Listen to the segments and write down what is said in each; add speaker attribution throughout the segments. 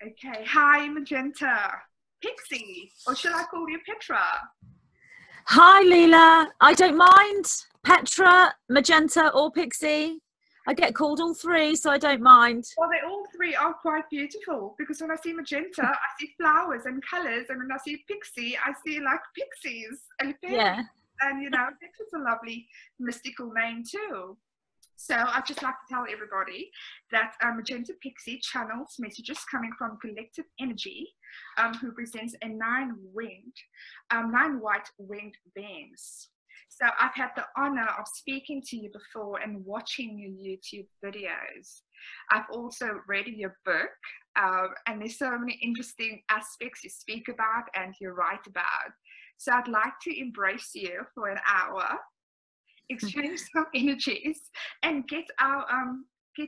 Speaker 1: Okay. Hi, Magenta Pixie, or shall I call you Petra?
Speaker 2: Hi, Leilah. I don't mind. Petra, Magenta, or Pixie. I get called all three, so I don't mind.
Speaker 1: Well, they all three are quite beautiful because when I see magenta, I see flowers and colors, and when I see pixie, I see like pixies and fairies.
Speaker 2: Yeah.
Speaker 1: And Petra's a lovely mystical name too. So I'd just like to tell everybody that Magenta Pixie channels messages coming from collective energy, who presents a nine white winged beings. So I've had the honor of speaking to you before and watching your YouTube videos. I've also read your book, and there's so many interesting aspects you speak about and you write about. So I'd like to embrace you for an hour, exchange some energies, and get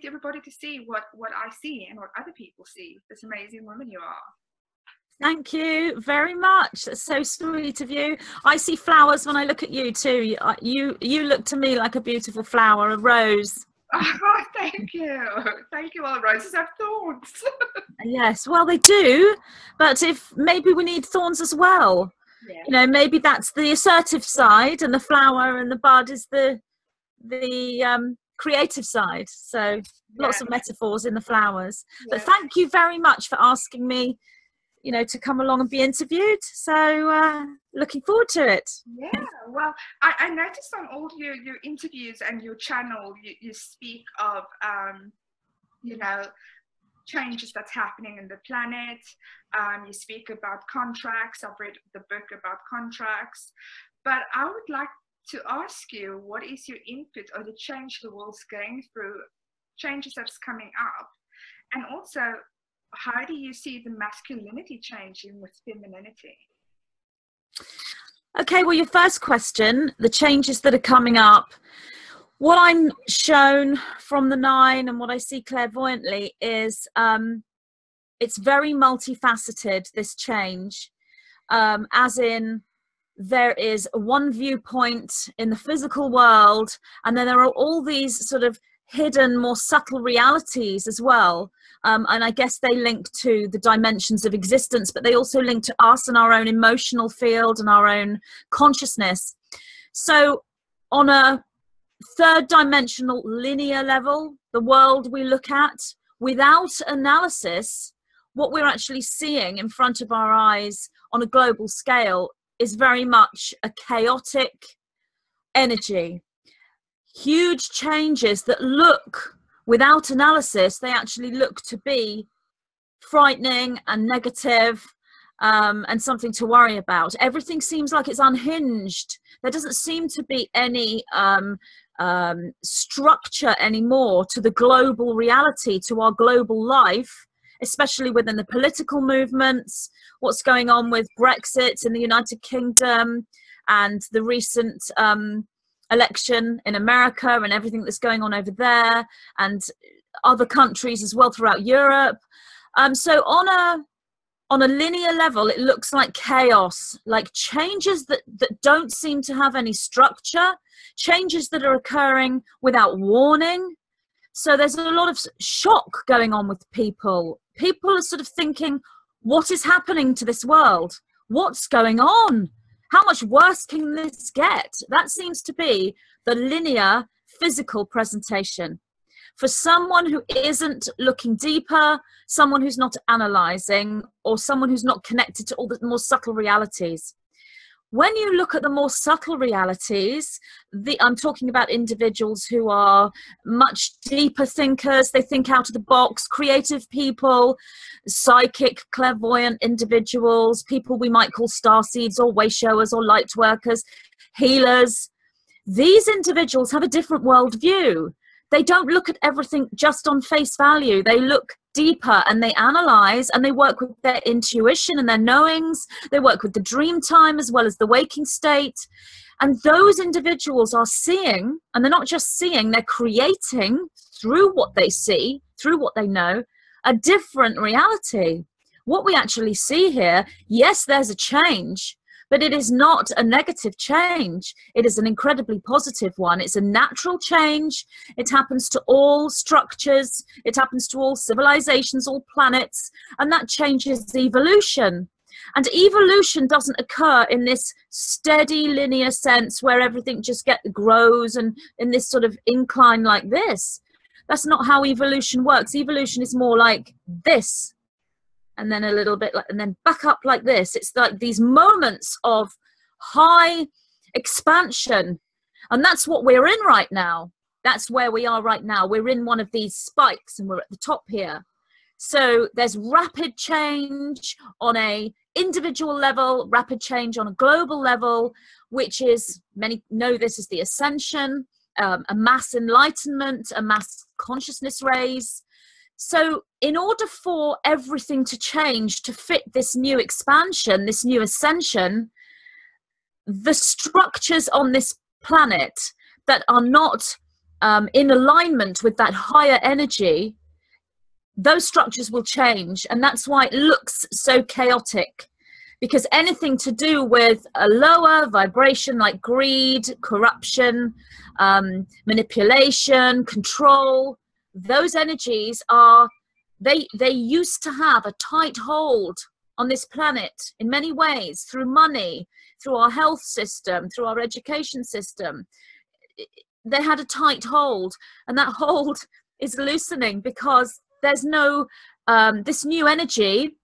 Speaker 1: everybody to see what I see and what other people see. This amazing woman you are.
Speaker 2: Thank you very much. That's so sweet of you. I see flowers when I look at you too. You look to me like a beautiful flower, a rose.
Speaker 1: Oh, thank you. Thank you. All roses have thorns.
Speaker 2: Yes, well they do, but if maybe we need thorns as well. Yeah. Maybe that's the assertive side, and the flower and the bud is the creative side. So lots of metaphors in the flowers. Yeah. But thank you very much for asking me, to come along and be interviewed. So looking forward to it.
Speaker 1: Yeah, well, I noticed on all your interviews and your channel, you speak of, changes that's happening in the planet. You speak about contracts. I've read the book about contracts. But I would like to ask you, what is your input or the change the world's going through, changes that's coming up? And also, how do you see the masculinity changing with femininity?
Speaker 2: Okay, well, your first question, the changes that are coming up. What I'm shown from the 9 and what I see clairvoyantly is it's very multifaceted, this change, as in there is one viewpoint in the physical world, and then there are all these sort of hidden, more subtle realities as well. And I guess they link to the dimensions of existence, but they also link to us and our own emotional field and our own consciousness. So on a third dimensional linear level, the world we look at, without analysis, what we're actually seeing in front of our eyes on a global scale is very much a chaotic energy. Huge changes that look, without analysis, they actually look to be frightening and negative, and something to worry about. Everything seems like it's unhinged. There doesn't seem to be any structure anymore to the global reality, to our global life, especially within the political movements, what's going on with Brexit in the United Kingdom and the recent election in America and everything that's going on over there, and other countries as well throughout Europe. So on a linear level, it looks like chaos, like changes that don't seem to have any structure, changes that are occurring without warning. So there's a lot of shock going on with people. People are sort of thinking, what is happening to this world? What's going on? How much worse can this get? That seems to be the linear physical presentation. For someone who isn't looking deeper, someone who's not analyzing, or someone who's not connected to all the more subtle realities. When you look at the more subtle realities, I'm talking about individuals who are much deeper thinkers, they think out of the box, creative people, psychic, clairvoyant individuals, people we might call starseeds or way showers or light workers, healers. These individuals have a different worldview. They don't look at everything just on face value. They look deeper and they analyze, and they work with their intuition and their knowings. They work with the dream time as well as the waking state. And those individuals are seeing, and they're not just seeing, they're creating through what they see, through what they know, a different reality. What we actually see here, yes, there's a change, But it is not a negative change. It is an incredibly positive one. It's a natural change. It happens to all structures. It happens to all civilizations, all planets, and that changes evolution. And evolution doesn't occur in this steady linear sense where everything just grows and in this sort of incline like this. That's not how evolution works. Evolution is more like this, and then a little bit like, and then back up like this. It's like these moments of high expansion, and that's what we're in right now. That's where we are right now. We're in one of these spikes, and we're at the top here. So there's rapid change on a individual level, rapid change on a global level, which is, many know this as the ascension, a mass enlightenment, a mass consciousness raise. So in order for everything to change to fit this new expansion, this new ascension, the structures on this planet that are not in alignment with that higher energy, those structures will change. And that's why it looks so chaotic, because anything to do with a lower vibration like greed, corruption, manipulation, control, those energies are, they used to have a tight hold on this planet in many ways, through money, through our health system, through our education system. They had a tight hold, and that hold is loosening because there's no, this new energy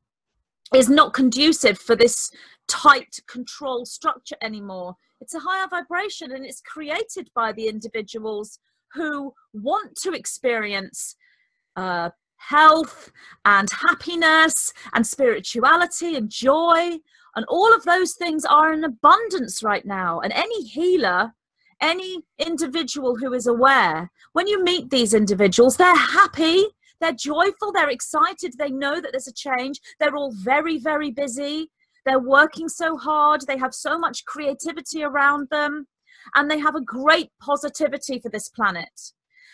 Speaker 2: is not conducive for this tight control structure anymore. It's a higher vibration, and it's created by the individuals who want to experience health and happiness and spirituality and joy, and all of those things are in abundance right now. And any healer, any individual who is aware, when you meet these individuals, they're happy, they're joyful, they're excited, they know that there's a change. They're all very, very busy. They're working so hard. They have so much creativity around them, and they have a great positivity for this planet.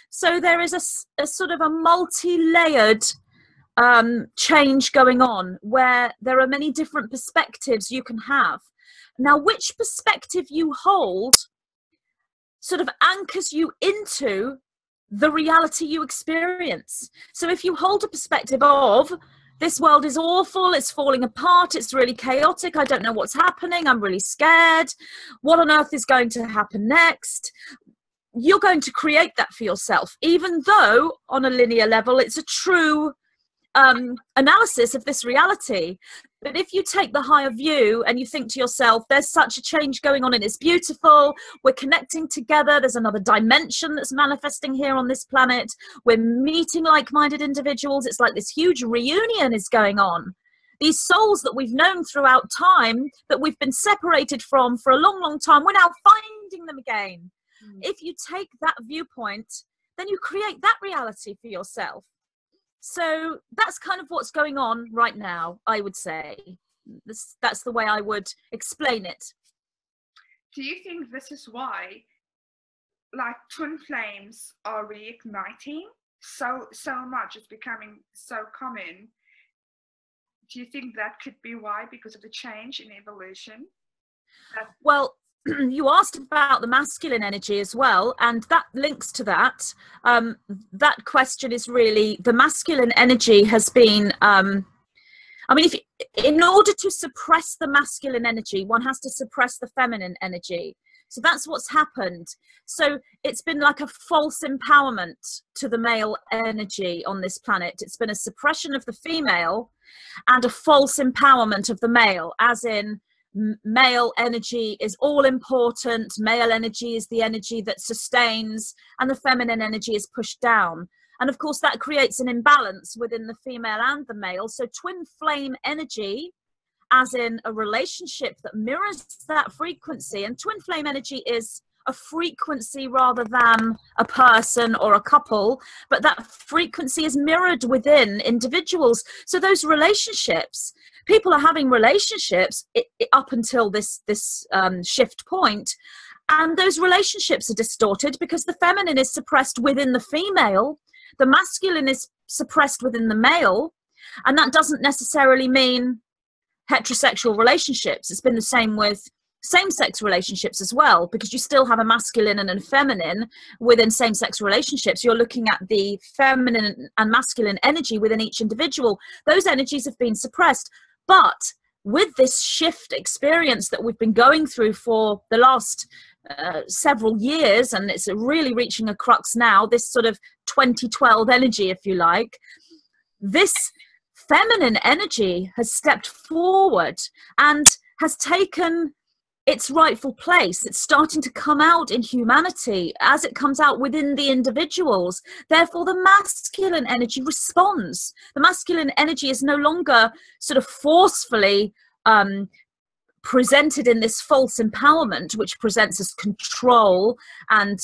Speaker 2: So there is a sort of a multi-layered change going on, where there are many different perspectives you can have. Now, which perspective you hold sort of anchors you into the reality you experience. So if you hold a perspective of, this world is awful, it's falling apart, it's really chaotic, I don't know what's happening, I'm really scared, what on earth is going to happen next? You're going to create that for yourself, even though on a linear level it's a true analysis of this reality. But if you take the higher view and you think to yourself, there's such a change going on and it's beautiful, we're connecting together, there's another dimension that's manifesting here on this planet, we're meeting like-minded individuals, it's like this huge reunion is going on. These souls that we've known throughout time, that we've been separated from for a long, long time, we're now finding them again. If you take that viewpoint, then you create that reality for yourself. So that's kind of what's going on right now, I would say. That's the way I would explain it.
Speaker 1: Do you think this is why, like, twin flames are reigniting so much? It's becoming so common. Do you think that could be why, because of the change in evolution?
Speaker 2: Well, you asked about the masculine energy as well, and that links to that. That question is really, the masculine energy has been, I mean, in order to suppress the masculine energy, one has to suppress the feminine energy. So that's what's happened. So it's been like a false empowerment to the male energy on this planet. It's been a suppression of the female and a false empowerment of the male, as in, male energy is all important, male energy is the energy that sustains, and the feminine energy is pushed down. And of course that creates an imbalance within the female and the male. So twin flame energy, as in a relationship that mirrors that frequency, and twin flame energy is a frequency rather than a person or a couple, but that frequency is mirrored within individuals. So those relationships, people are having relationships up until this shift point, and those relationships are distorted because the feminine is suppressed within the female, the masculine is suppressed within the male, and that doesn't necessarily mean heterosexual relationships. It's been the same with same-sex relationships as well, because you still have a masculine and a feminine within same-sex relationships. You're looking at the feminine and masculine energy within each individual. Those energies have been suppressed. But with this shift experience that we've been going through for the last several years, and it's really reaching a crux now, this sort of 2012 energy, if you like, this feminine energy has stepped forward and has taken its rightful place. It's starting to come out in humanity as it comes out within the individuals. Therefore, the masculine energy responds. The masculine energy is no longer sort of forcefully presented in this false empowerment, which presents as control and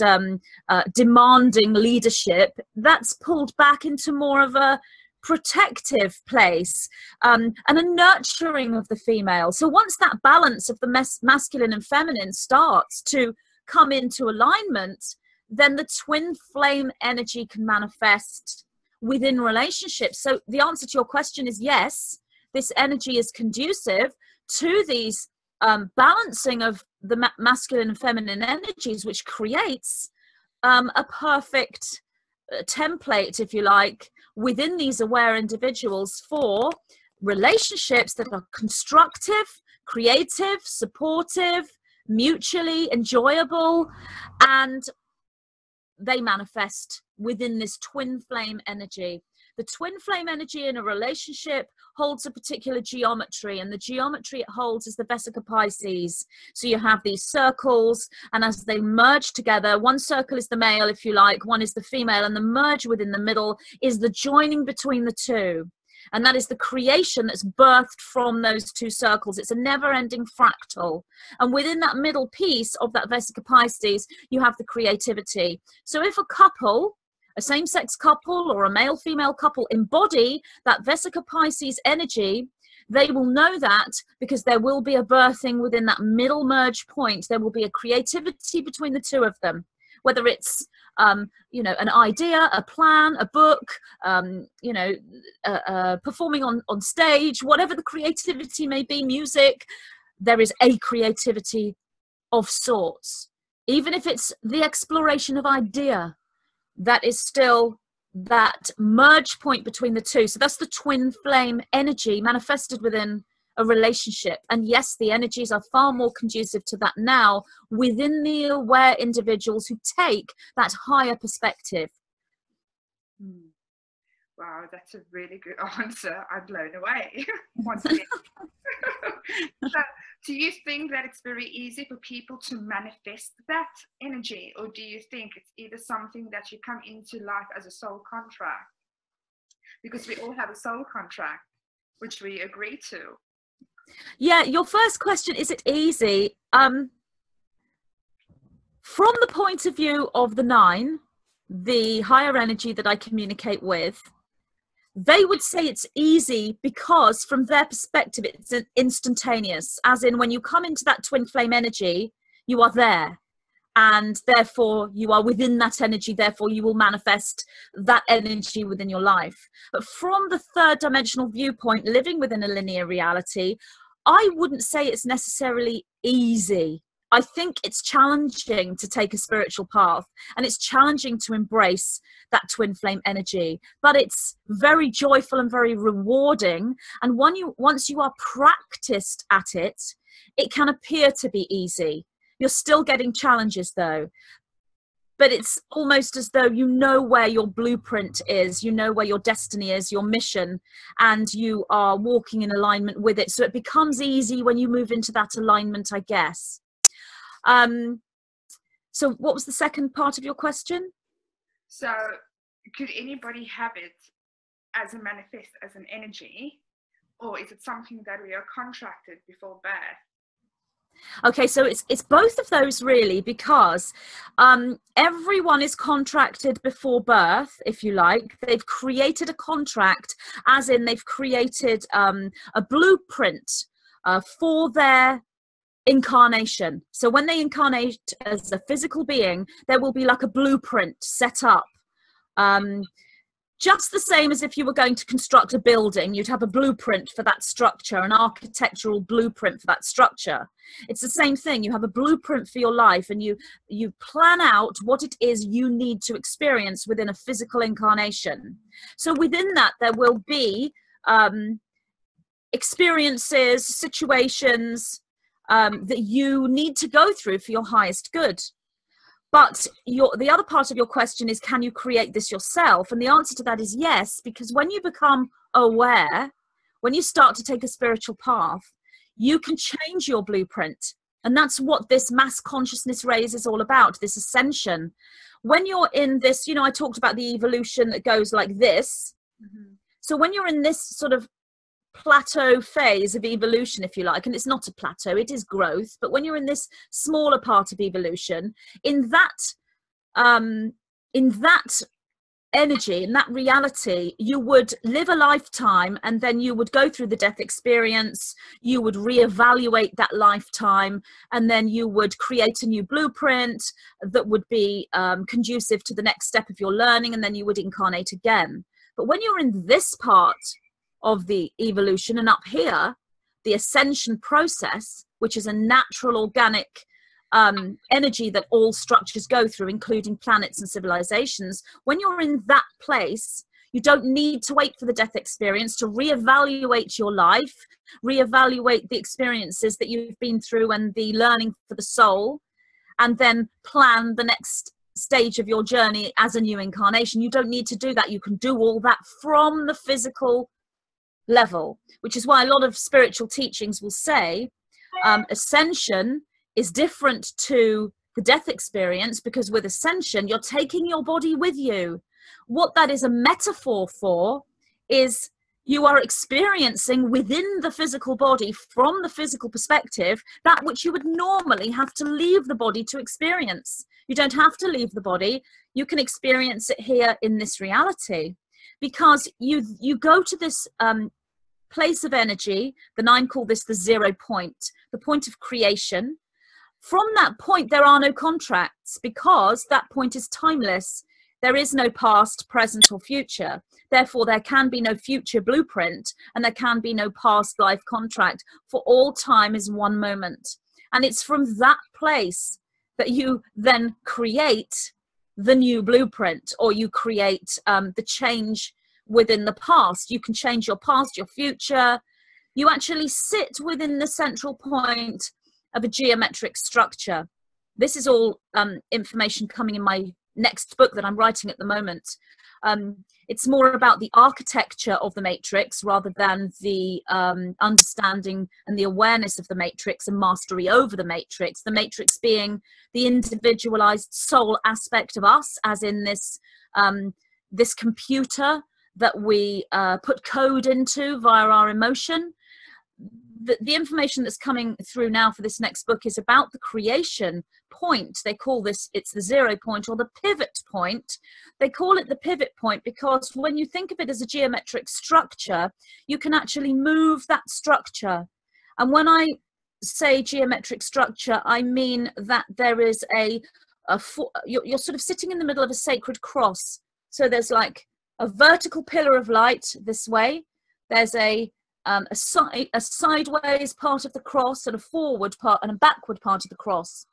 Speaker 2: demanding leadership. That's pulled back into more of a protective place and a nurturing of the female. So once that balance of the masculine and feminine starts to come into alignment, then the twin flame energy can manifest within relationships. So the answer to your question is yes, this energy is conducive to these balancing of the masculine and feminine energies, which creates a perfect template, if you like, within these aware individuals for relationships that are constructive, creative, supportive, mutually enjoyable, and they manifest within this twin flame energy. The twin flame energy in a relationship holds a particular geometry, and the geometry it holds is the Vesica Pisces. So you have these circles, and as they merge together, one circle is the male, if you like, one is the female, and the merge within the middle is the joining between the two. And that is the creation that's birthed from those two circles. It's a never-ending fractal. And within that middle piece of that Vesica Pisces, you have the creativity. So if a couple, a same-sex couple or a male-female couple, embody that Vesica Pisces energy, they will know that because there will be a birthing within that middle merge point. There will be a creativity between the two of them, whether it's you know, an idea, a plan, a book, you know, performing on stage, whatever the creativity may be, music, there is a creativity of sorts. Even if it's the exploration of idea, that is still that merge point between the two. So that's the twin flame energy manifested within a relationship. And yes, the energies are far more conducive to that now within the aware individuals who take that higher perspective.
Speaker 1: Wow, that's a really good answer. I'm blown away once again. So, do you think that it's very easy for people to manifest that energy, or do you think it's either something that you come into life as a soul contract? Because we all have a soul contract, which we agree to.
Speaker 2: Yeah, your first question, is it easy? From the point of view of the 9, the higher energy that I communicate with, they would say it's easy because from their perspective, it's instantaneous. As in, when you come into that twin flame energy, you are there. And therefore, you are within that energy. Therefore, you will manifest that energy within your life. But from the 3rd dimensional viewpoint, living within a linear reality, I wouldn't say it's necessarily easy. I think it's challenging to take a spiritual path, and it's challenging to embrace that twin flame energy, but it's very joyful and very rewarding. And once you are practiced at it, it can appear to be easy. You're still getting challenges though, but it's almost as though you know where your blueprint is, you know where your destiny is, your mission, and you are walking in alignment with it. So it becomes easy when you move into that alignment, I guess. So what was the second part of your question?
Speaker 1: So could anybody have it as a manifest, as an energy, or is it something that we are contracted before birth?
Speaker 2: Okay, so it's both of those really, because everyone is contracted before birth, if you like. They've created a contract, as in they've created a blueprint for their incarnation. So when they incarnate as a physical being, there will be like a blueprint set up Just the same as if you were going to construct a building, you'd have a blueprint for that structure, an architectural blueprint for that structure. It's the same thing. You have a blueprint for your life, and you plan out what it is you need to experience within a physical incarnation. So within that, there will be experiences, situations that you need to go through for your highest good. But the other part of your question is, can you create this yourself? And the answer to that is yes, because when you become aware, when you start to take a spiritual path, you can change your blueprint. And that's what this mass consciousness raise is all about, this ascension. When you're in this, you know, I talked about the evolution that goes like this. Mm-hmm. So when you're in this sort of plateau phase of evolution, if you like, and it's not a plateau, it is growth, but when you're in this smaller part of evolution, in that energy, in that reality, you would live a lifetime, and then you would go through the death experience, you would reevaluate that lifetime, and then you would create a new blueprint that would be conducive to the next step of your learning, and then you would incarnate again. But when you're in this part of the evolution, and up here, the ascension process, which is a natural organic energy that all structures go through, including planets and civilizations, when you're in that place, you don't need to wait for the death experience to reevaluate your life, reevaluate the experiences that you've been through and the learning for the soul, and then plan the next stage of your journey as a new incarnation. You don't need to do that. You can do all that from the physical level, which is why a lot of spiritual teachings will say ascension is different to the death experience, because with ascension, you're taking your body with you. What that is a metaphor for is you are experiencing within the physical body, from the physical perspective, that which you would normally have to leave the body to experience. You don't have to leave the body. You can experience it here in this reality, because you go to this place of energy. The nine call this the 0 point, the point of creation. From that point, there are no contracts, because that point is timeless. There is no past, present, or future. Therefore, there can be no future blueprint, and there can be no past life contract, for all time is one moment. And it's from that place that you then create the new blueprint, or you create the change within the past. You can change your past, your future. You actually sit within the central point of a geometric structure. This is all information coming in my next book that I'm writing at the moment. It's more about the architecture of the matrix rather than the understanding and the awareness of the matrix and mastery over the matrix. The matrix being the individualized soul aspect of us, as in this this computer that we put code into via our emotion. The information that's coming through now for this next book is about the creation point. They call this, it's the 0 point, or the pivot point. They call it the pivot point because when you think of it as a geometric structure, you can actually move that structure. And when I say geometric structure, I mean that there is you're sort of sitting in the middle of a sacred cross. So there's like a vertical pillar of light this way. There's a sideways part of the cross, and a forward part and a backward part of the cross.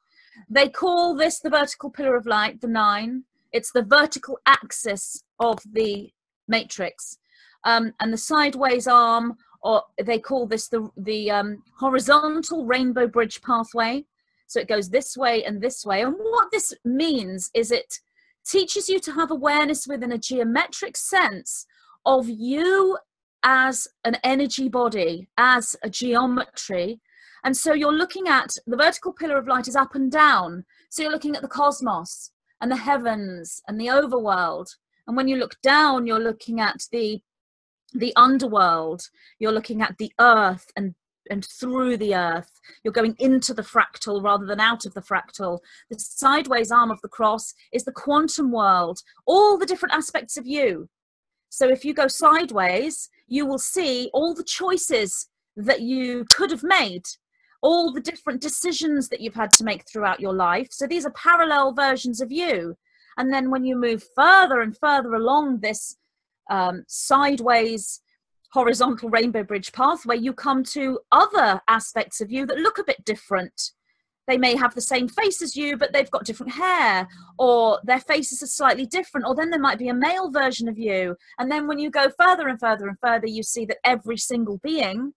Speaker 2: They call this the vertical pillar of light, the 9. It's the vertical axis of the matrix. And the sideways arm, or they call this the horizontal rainbow bridge pathway. So it goes this way and this way. And what this means is it teaches you to have awareness within a geometric sense of you as an energy body, as a geometry. And so you're looking at the vertical pillar of light is up and down. So you're looking at the cosmos and the heavens and the overworld. And when you look down, you're looking at the underworld. You're looking at the earth and through the earth. You're going into the fractal rather than out of the fractal. The sideways arm of the cross is the quantum world, all the different aspects of you. So if you go sideways, you will see all the choices that you could have made, all the different decisions that you've had to make throughout your life. So these are parallel versions of you. And then when you move further and further along this sideways horizontal rainbow bridge pathway, you come to other aspects of you that look a bit different. They may have the same face as you, but they've got different hair, or their faces are slightly different, or then there might be a male version of you. And then when you go further and further and further, you see that every single being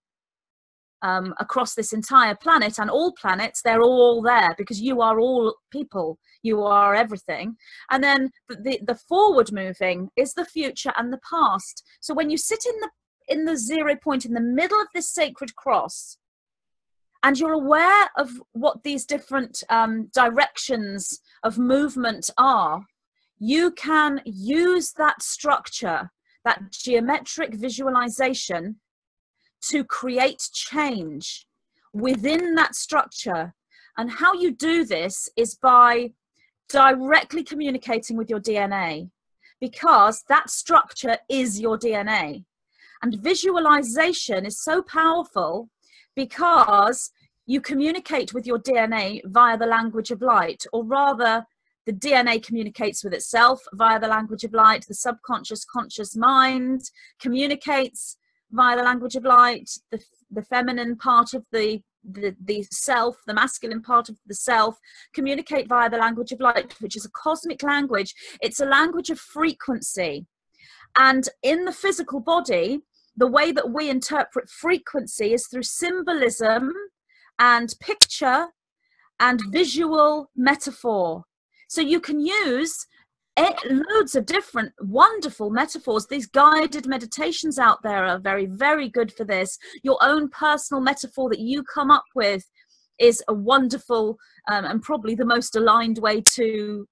Speaker 2: across this entire planet and all planets, they're all there, because you are all people, you are everything. And then the forward moving is the future and the past. So when you sit in the 0 point in the middle of this sacred cross, and you're aware of what these different directions of movement are, you can use that structure, that geometric visualization, to create change within that structure. And how you do this is by directly communicating with your DNA, because that structure is your DNA. And visualization is so powerful because you communicate with your DNA via the language of light, or rather, the DNA communicates with itself via the language of light. The subconscious, conscious mind communicates via the language of light. The feminine part of the self, the masculine part of the self, communicate via the language of light, which is a cosmic language. It's a language of frequency. And in the physical body, the way that we interpret frequency is through symbolism and picture and visual metaphor. So you can use loads of different wonderful metaphors. These guided meditations out there are very, very good for this. Your own personal metaphor that you come up with is a wonderful and probably the most aligned way to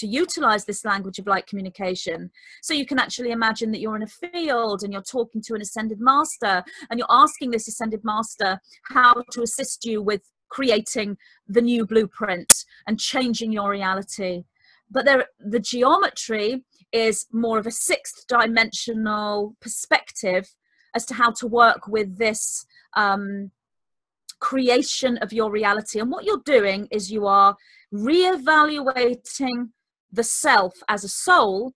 Speaker 2: utilize this language of light communication. So you can actually imagine that you're in a field and you're talking to an ascended master, and you're asking this ascended master how to assist you with creating the new blueprint and changing your reality. But the geometry is more of a 6th dimensional perspective as to how to work with this creation of your reality. And what you're doing is you are reevaluating the self as a soul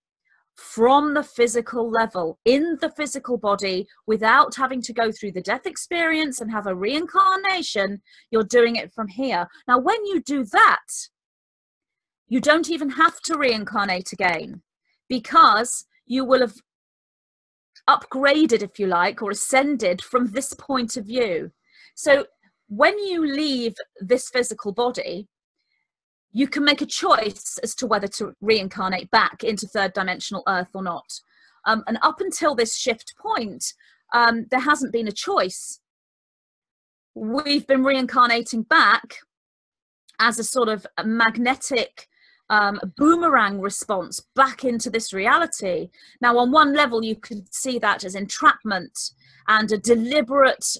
Speaker 2: from the physical level, in the physical body, without having to go through the death experience and have a reincarnation. You're doing it from here. Now, when you do that, you don't even have to reincarnate again, because you will have upgraded, if you like, or ascended from this point of view. So when you leave this physical body, you can make a choice as to whether to reincarnate back into 3rd dimensional Earth or not. And up until this shift point, there hasn't been a choice. We've been reincarnating back as a sort of a magnetic boomerang response back into this reality. Now, on one level, you could see that as entrapment and a deliberate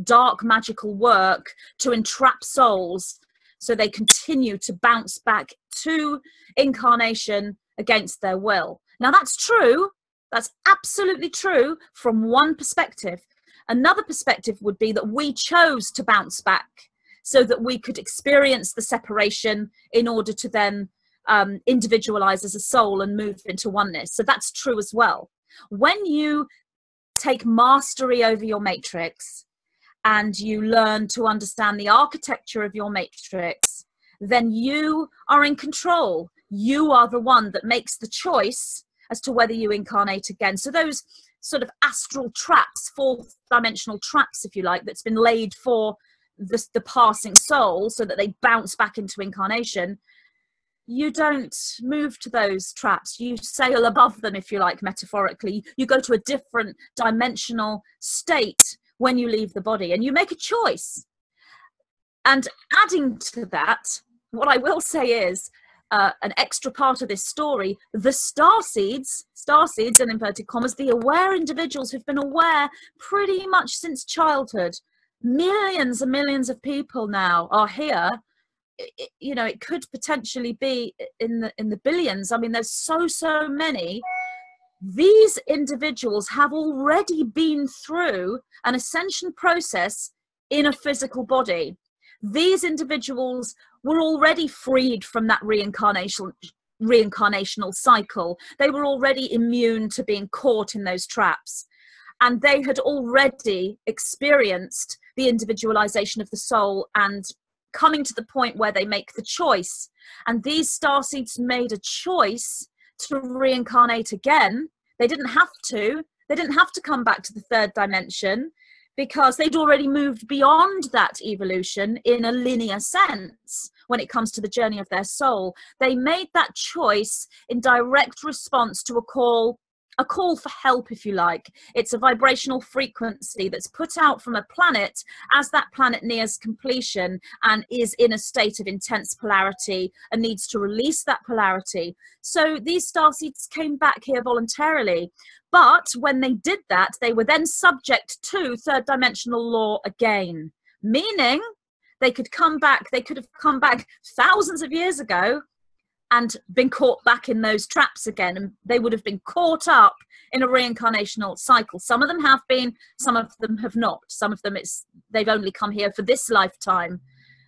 Speaker 2: dark magical work to entrap souls so they continue to bounce back to incarnation against their will. Now, that's true. That's absolutely true from one perspective. Another perspective would be that we chose to bounce back so that we could experience the separation in order to then individualize as a soul and move into oneness. So that's true as well. When you take mastery over your matrix and you learn to understand the architecture of your matrix, then you are in control. You are the one that makes the choice as to whether you incarnate again. So those sort of astral traps, 4th dimensional traps, if you like, that's been laid for the passing soul so that they bounce back into incarnation, you don't move to those traps. You sail above them, if you like, metaphorically. You go to a different dimensional state when you leave the body, and you make a choice. And adding to that, what I will say is an extra part of this story, the starseeds in inverted commas, the aware individuals who've been aware pretty much since childhood, millions and millions of people now are here. You know, it could potentially be in the billions. I mean, there's so many. These individuals have already been through an ascension process in a physical body. These individuals were already freed from that reincarnation reincarnational cycle. They were already immune to being caught in those traps. And they had already experienced the individualization of the soul and coming to the point where they make the choice. And these starseeds made a choice to reincarnate again. They didn't have to. They didn't have to come back to the third dimension because they'd already moved beyond that evolution in a linear sense when it comes to the journey of their soul. They made that choice in direct response to a call for help, if you like. It's a vibrational frequency that's put out from a planet as that planet nears completion and is in a state of intense polarity and needs to release that polarity. So these starseeds came back here voluntarily. But when they did that, they were then subject to third dimensional law again, meaning they could come back, they could have come back thousands of years ago and been caught back in those traps again, and they would have been caught up in a reincarnational cycle. Some of them have been, some of them have not. Some of them they've only come here for this lifetime.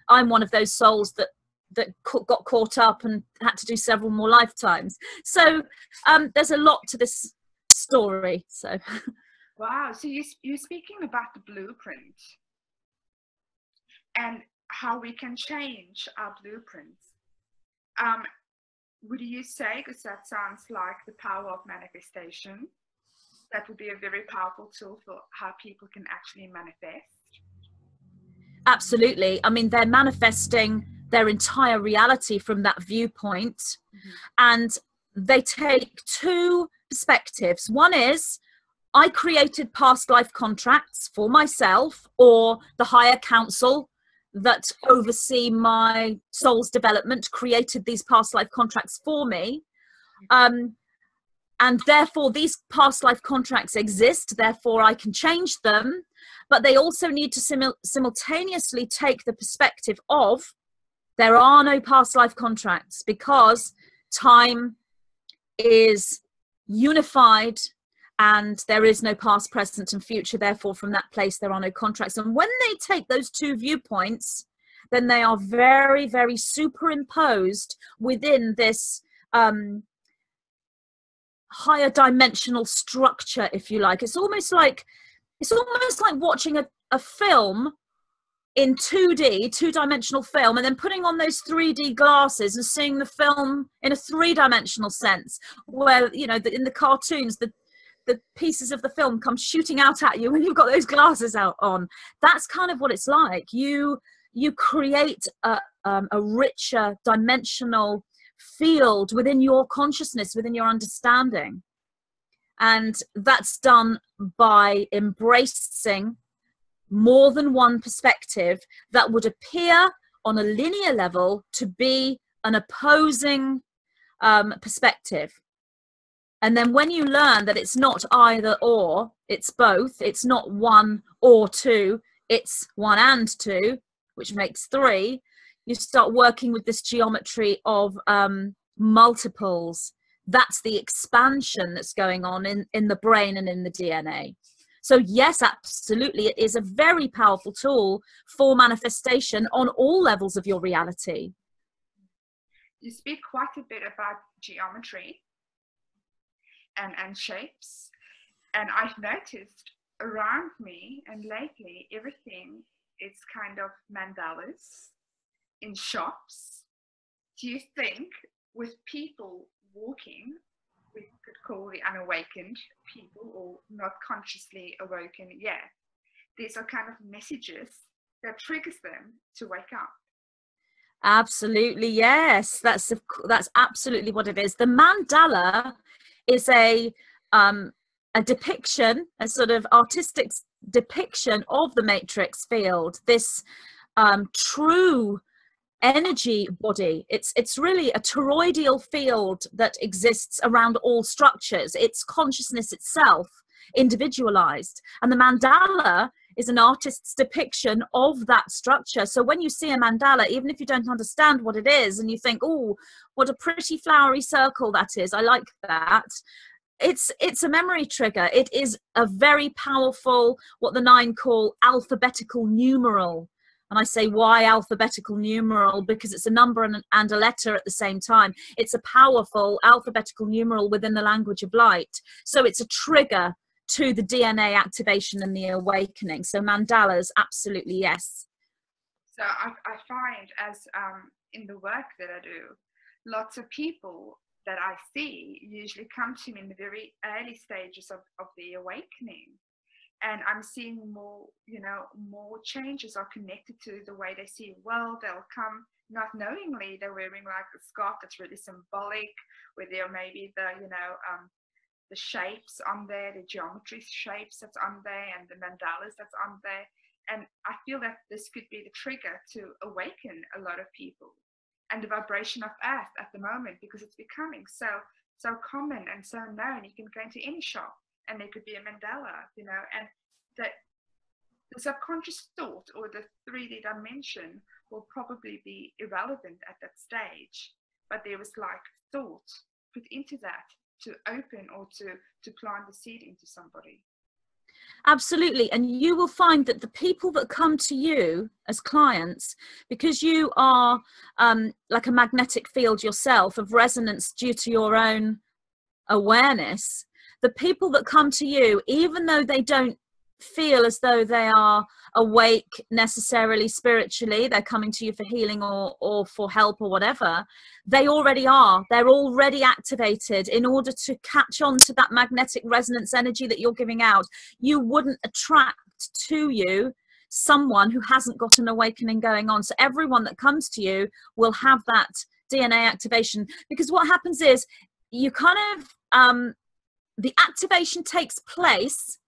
Speaker 2: I'm one of those souls that got caught up and had to do several more lifetimes. So there's a lot to this story. So
Speaker 1: wow, so you're speaking about the blueprint and how we can change our blueprints. Would you say, because that sounds like the power of manifestation, that would be a very powerful tool for how people can actually manifest?
Speaker 2: Absolutely. I mean, they're manifesting their entire reality from that viewpoint. Mm-hmm. And they take two perspectives. One is, I created past life contracts for myself or the higher council that oversee my soul's development created these past life contracts for me. And therefore these past life contracts exist, therefore I can change them. But they also need to simultaneously take the perspective of there are no past life contracts because time is unified and there is no past, present and future. Therefore, from that place, there are no contracts. And when they take those two viewpoints, then they are very, very superimposed within this higher dimensional structure, if you like. It's almost like watching a film in 2D, two-dimensional film, and then putting on those 3D glasses and seeing the film in a three-dimensional sense, where, you know, in the cartoons, the pieces of the film come shooting out at you when you've got those glasses out on. That's kind of what it's like. You create a richer dimensional field within your consciousness, within your understanding. And that's done by embracing more than one perspective that would appear on a linear level to be an opposing perspective. And then when you learn that it's not either or, it's both, it's not one or two, it's one and two, which makes three, you start working with this geometry of multiples. That's the expansion that's going on in the brain and in the DNA. So yes, absolutely, it is a very powerful tool for manifestation on all levels of your reality.
Speaker 1: You speak quite a bit about geometry and shapes, and I've noticed around me and lately everything is kind of mandalas in shops. Do you think with people walking, we could call the unawakened people or not consciously awoken yet, these are kind of messages that triggers them to wake up?
Speaker 2: Absolutely, yes, that's absolutely what it is. The mandala is a depiction, a sort of artistic depiction of the matrix field, this true energy body. It's really a toroidal field that exists around all structures. It's consciousness itself, individualized. And the mandala is an artist's depiction of that structure. So when you see a mandala, even if you don't understand what it is and you think, oh, what a pretty flowery circle that is, I like that, it's a memory trigger. It is a very powerful, what the nine call alphabetical numeral And I say, why alphabetical numeral? Because it's a number and a letter at the same time. It's a powerful alphabetical numeral within the language of light. So it's a trigger to the DNA activation and the awakening. So mandalas, absolutely yes.
Speaker 1: So I find, as in the work that I do, lots of people that I see usually come to me in the very early stages of the awakening. And I'm seeing more, more changes are connected to the way they see the world. They'll come not knowingly, they're wearing like a scarf that's really symbolic, where there may be the shapes on there, the geometry shapes that's on there, and the mandalas that's on there. And I feel that this could be the trigger to awaken a lot of people and the vibration of earth at the moment, because it's becoming so common and so known. You can go into any shop and there could be a mandala, and the subconscious thought or the 3D dimension will probably be irrelevant at that stage. But there was like thought put into that to open or to plant the seed into somebody.
Speaker 2: Absolutely. And you will find that the people that come to you as clients, because you are like a magnetic field yourself of resonance due to your own awareness, the people that come to you, even though they don't feel as though they are awake necessarily spiritually, they're coming to you for healing or for help or whatever, they already are. They're already activated in order to catch on to that magnetic resonance energy that you're giving out. You wouldn't attract to you someone who hasn't got an awakening going on. So everyone that comes to you will have that DNA activation, because what happens is you kind of the activation takes place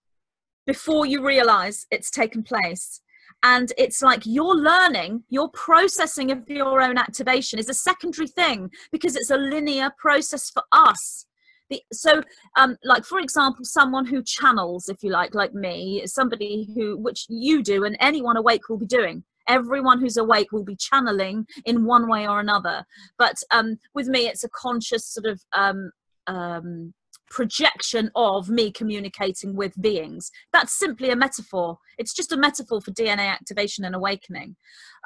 Speaker 2: before you realize it's taken place. And it's like your learning, your processing of your own activation is a secondary thing, because it's a linear process for us. Like, for example, someone who channels, if you like me, somebody who, which you do and anyone awake will be doing. Everyone who's awake will be channeling in one way or another. But with me, it's a conscious sort of projection of me communicating with beings. That's simply a metaphor. It's just a metaphor for DNA activation and awakening.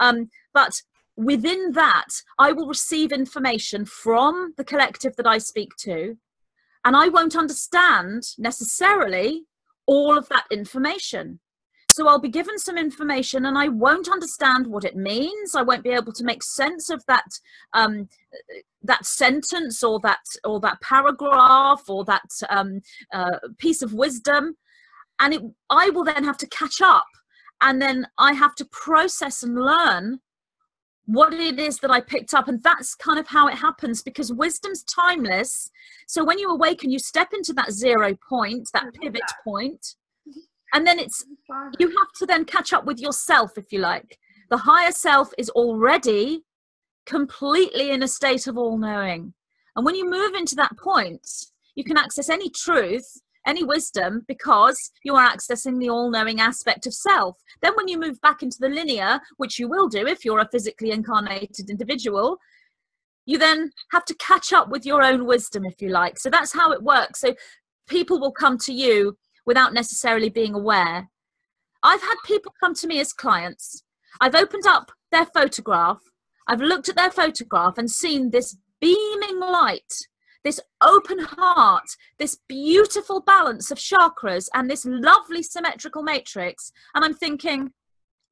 Speaker 2: But within that, I will receive information from the collective that I speak to, and I won't understand necessarily all of that information. So I'll be given some information and I won't understand what it means. I won't be able to make sense of that that sentence or that paragraph or that piece of wisdom. And I will then have to catch up, and then I have to process and learn what it is that I picked up. And that's kind of how it happens, because wisdom's timeless. So when you awaken, you step into that 0 point, that pivot point. And then you have to then catch up with yourself, if you like. The higher self is already completely in a state of all-knowing. And when you move into that point, you can access any truth, any wisdom, because you are accessing the all-knowing aspect of self. Then when you move back into the linear, which you will do if you're a physically incarnated individual, you then have to catch up with your own wisdom, if you like. So that's how it works. So people will come to you without necessarily being aware. I've had people come to me as clients. I've opened up their photograph. I've looked at their photograph and seen this beaming light, this open heart, this beautiful balance of chakras, and this lovely symmetrical matrix. And I'm thinking,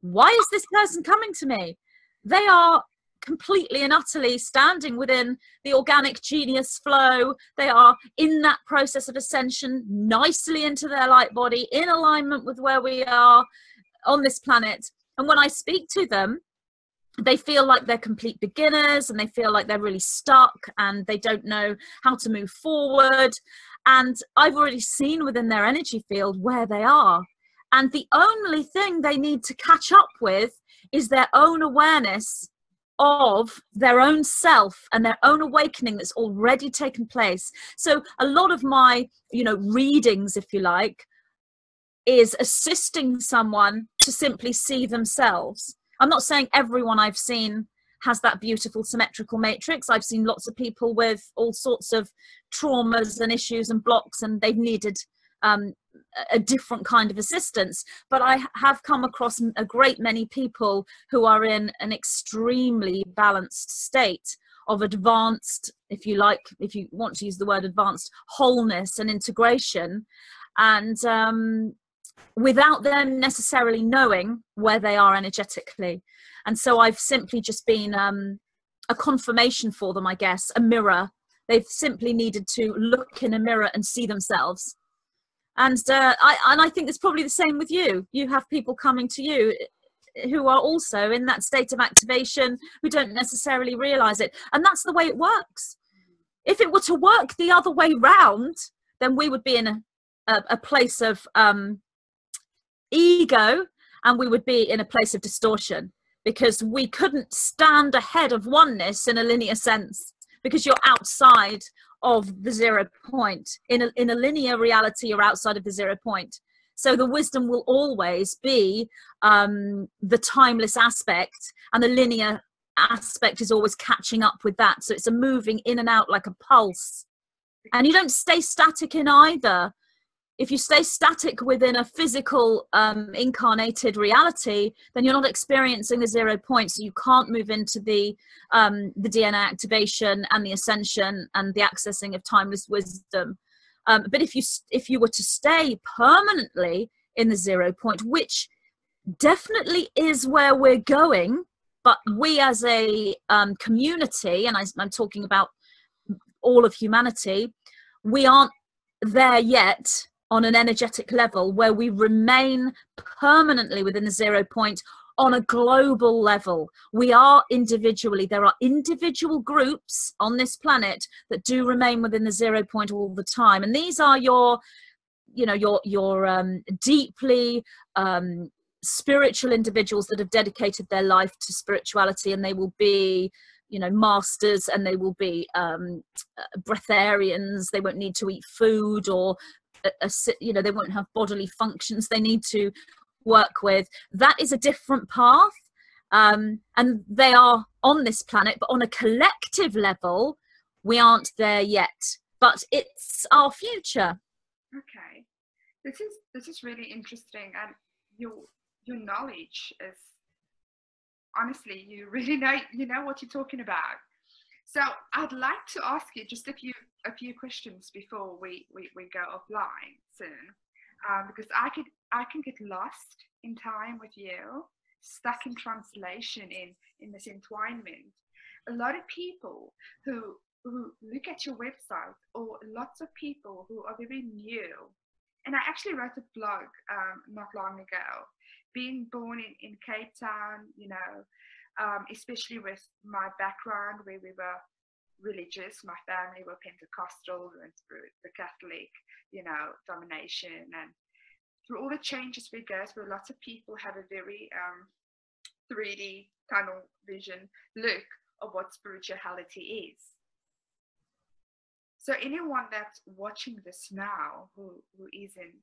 Speaker 2: why is this person coming to me? They are completely and utterly standing within the organic genius flow. They are in that process of ascension, nicely into their light body, in alignment with where we are on this planet. And when I speak to them, they feel like they're complete beginners, and they feel like they're really stuck and they don't know how to move forward. And I've already seen within their energy field where they are. And the only thing they need to catch up with is their own awareness of their own self and their own awakening that's already taken place. So a lot of my, readings, if you like, is assisting someone to simply see themselves. I'm not saying everyone I've seen has that beautiful symmetrical matrix. I've seen lots of people with all sorts of traumas and issues and blocks, and they've needed a different kind of assistance. But I have come across a great many people who are in an extremely balanced state of advanced, if you like, if you want to use the word advanced, wholeness and integration, and without them necessarily knowing where they are energetically. And so I've simply just been a confirmation for them, I guess, a mirror. They've simply needed to look in a mirror and see themselves. And I think it's probably the same with you. You have people coming to you who are also in that state of activation, who don't necessarily realize it. And that's the way it works. If it were to work the other way round, then we would be in a place of ego, and we would be in a place of distortion, because we couldn't stand ahead of oneness in a linear sense, because you're outside of the 0 point. In a linear reality, you're outside of the 0 point. So the wisdom will always be the timeless aspect, and the linear aspect is always catching up with that. So it's a moving in and out like a pulse. And you don't stay static in either. If you stay static within a physical incarnated reality, then you're not experiencing the 0 point. So you can't move into the DNA activation and the ascension and the accessing of timeless wisdom. But if you were to stay permanently in the 0 point, which definitely is where we're going, but we as a community, and I'm talking about all of humanity, we aren't there yet on an energetic level where we remain permanently within the 0 point on a global level. We are individually, there are individual groups on this planet that do remain within the 0 point all the time. And these are your deeply spiritual individuals that have dedicated their life to spirituality, and they will be, masters, and they will be breatharians. They won't need to eat food, or they won't have bodily functions they need to work with. That is a different path, and they are on this planet, but on a collective level we aren't there yet, but it's our future.
Speaker 1: Okay, this is really interesting, and your knowledge is, honestly, you really know what you're talking about. So I'd like to ask you just a few questions before we go offline soon, because I can get lost in time with you, stuck in translation, in this entwinement. A lot of people who look at your website, or lots of people who are very new, and I actually wrote a blog not long ago, being born in Cape Town, especially with my background where we were religious. My family were Pentecostal, we went through the Catholic, domination, and through all the changes we go through, lots of people have a very 3D tunnel vision look of what spirituality is. So anyone that's watching this now who isn't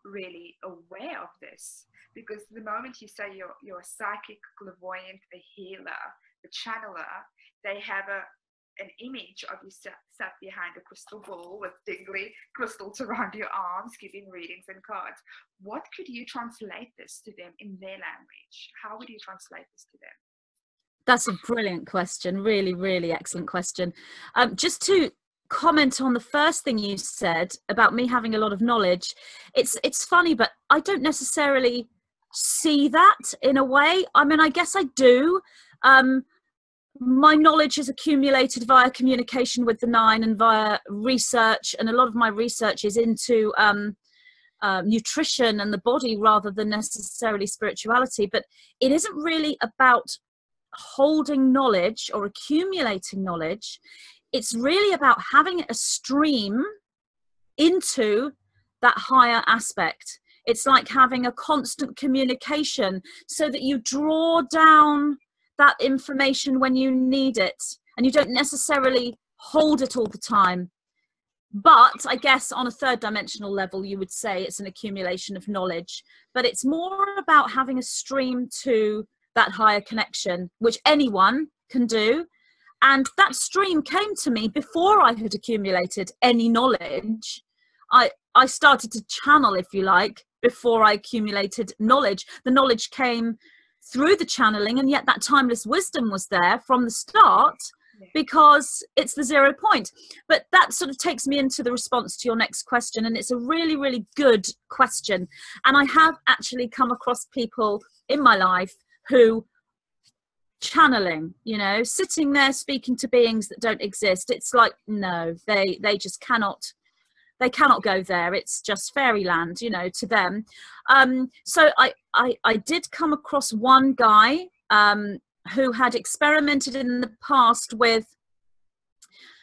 Speaker 1: really aware of this, because the moment you say you're a psychic, clairvoyant, a healer, a channeler, they have an image of you sat behind a crystal ball with dingly crystals around your arms, giving readings and cards. What could you translate this to them in their language? How would you translate this to them?
Speaker 2: That's a brilliant question. Really, really excellent question. Just to comment on the first thing you said about me having a lot of knowledge, it's funny, but I don't necessarily see that in a way. I mean, I guess I do. My knowledge is accumulated via communication with the nine and via research, and a lot of my research is into nutrition and the body rather than necessarily spirituality. But it isn't really about holding knowledge or accumulating knowledge. It's really about having a stream into that higher aspect. It's like having a constant communication so that you draw down that information when you need it, and you don't necessarily hold it all the time. But I guess on a third dimensional level, you would say it's an accumulation of knowledge, but it's more about having a stream to that higher connection, which anyone can do. And that stream came to me before I had accumulated any knowledge. I started to channel, if you like, before I accumulated knowledge. The knowledge came through the channeling, and yet that timeless wisdom was there from the start, because it's the 0 point. But that sort of takes me into the response to your next question, and it's a really, really good question. And I have actually come across people in my life who channeling, you know, sitting there speaking to beings that don't exist. It's like, no, they just cannot, they cannot go there. It's just fairyland, you know, to them. So I did come across one guy who had experimented in the past with,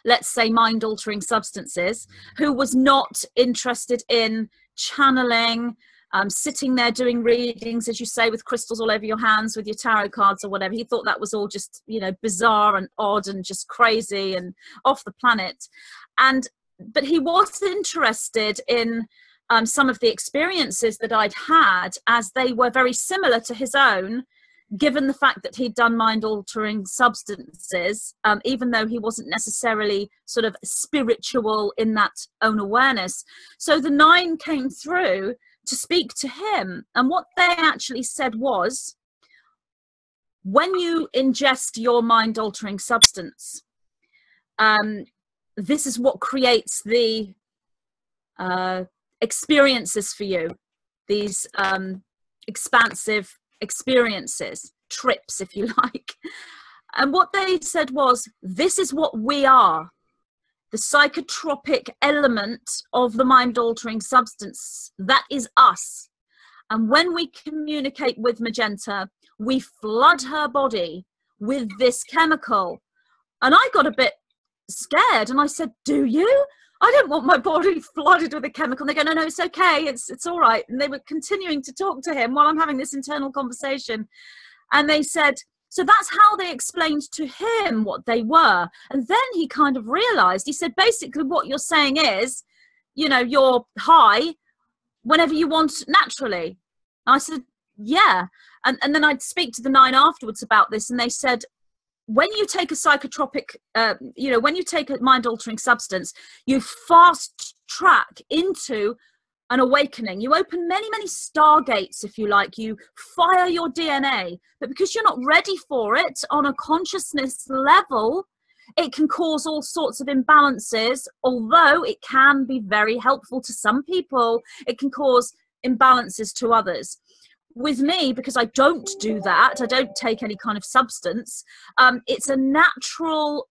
Speaker 2: let's say, mind-altering substances, who was not interested in channeling, sitting there doing readings, as you say, with crystals all over your hands, with your tarot cards or whatever. He thought that was all just, you know, bizarre and odd and just crazy and off the planet. But he was interested in some of the experiences that I'd had, as they were very similar to his own, given the fact that he'd done mind-altering substances, even though he wasn't necessarily sort of spiritual in that own awareness. So the 9 came through to speak to him. And what they actually said was, when you ingest your mind-altering substance, this is what creates the experiences for you, these expansive experiences, trips, if you like. And what they said was, this is what we are, the psychotropic element of the mind-altering substance. That is us. And when we communicate with Magenta, we flood her body with this chemical. And I got a bit scared, and I said, do you? I don't want my body flooded with a chemical. And they go, no, it's okay. It's all right. And they were continuing to talk to him while I'm having this internal conversation. And they said, so that's how they explained to him what they were. And then he kind of realized, he said, basically what you're saying is, you know, you're high whenever you want naturally. And I said, yeah. And then I'd speak to the 9 afterwards about this, and they said, when you take a psychotropic, you know, when you take a mind-altering substance, you fast track into an awakening. You open many, many stargates, if you like. You fire your DNA. But because you're not ready for it on a consciousness level, it can cause all sorts of imbalances. Although it can be very helpful to some people, it can cause imbalances to others. With me, because I don't do that, I don't take any kind of substance, it's a natural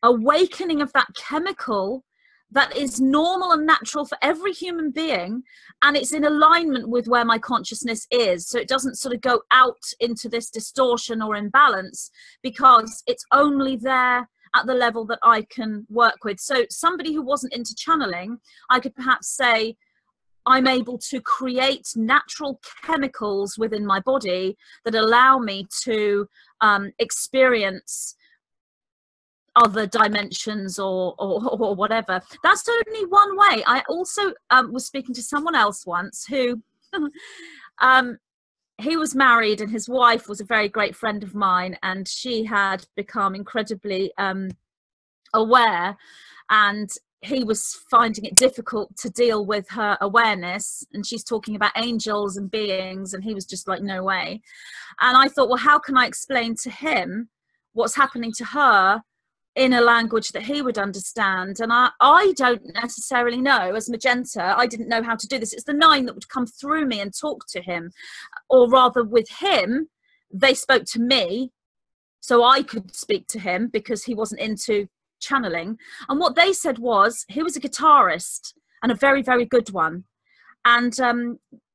Speaker 2: awakening of that chemical that is normal and natural for every human being, and it's in alignment with where my consciousness is. So it doesn't sort of go out into this distortion or imbalance, because it's only there at the level that I can work with. So somebody who wasn't into channeling, I could perhaps say, I'm able to create natural chemicals within my body that allow me to experience other dimensions or whatever. That's only one way. I also was speaking to someone else once who he was married, and his wife was a very great friend of mine, and she had become incredibly aware, and he was finding it difficult to deal with her awareness, and she's talking about angels and beings, and he was just like, no way. And I thought, well, how can I explain to him what's happening to her in a language that he would understand? And I don't necessarily know, as Magenta, I didn't know how to do this. It's the 9 that would come through me and talk to him, or rather with him, they spoke to me so I could speak to him, because he wasn't into channeling. And what they said was, he was a guitarist, and a very, very good one. And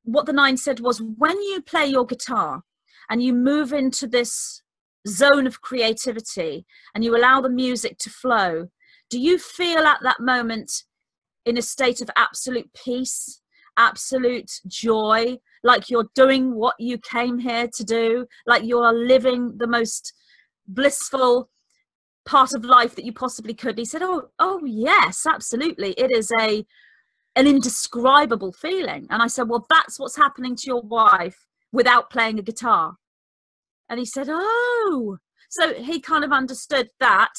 Speaker 2: what the 9 said was, when you play your guitar and you move into this zone of creativity and you allow the music to flow, do you feel at that moment in a state of absolute peace, absolute joy, like you're doing what you came here to do, like you are living the most blissful part of life that you possibly could? He said, oh yes, absolutely. It is an indescribable feeling. And I said, well, that's what's happening to your wife without playing a guitar. And he said, oh. So he kind of understood that.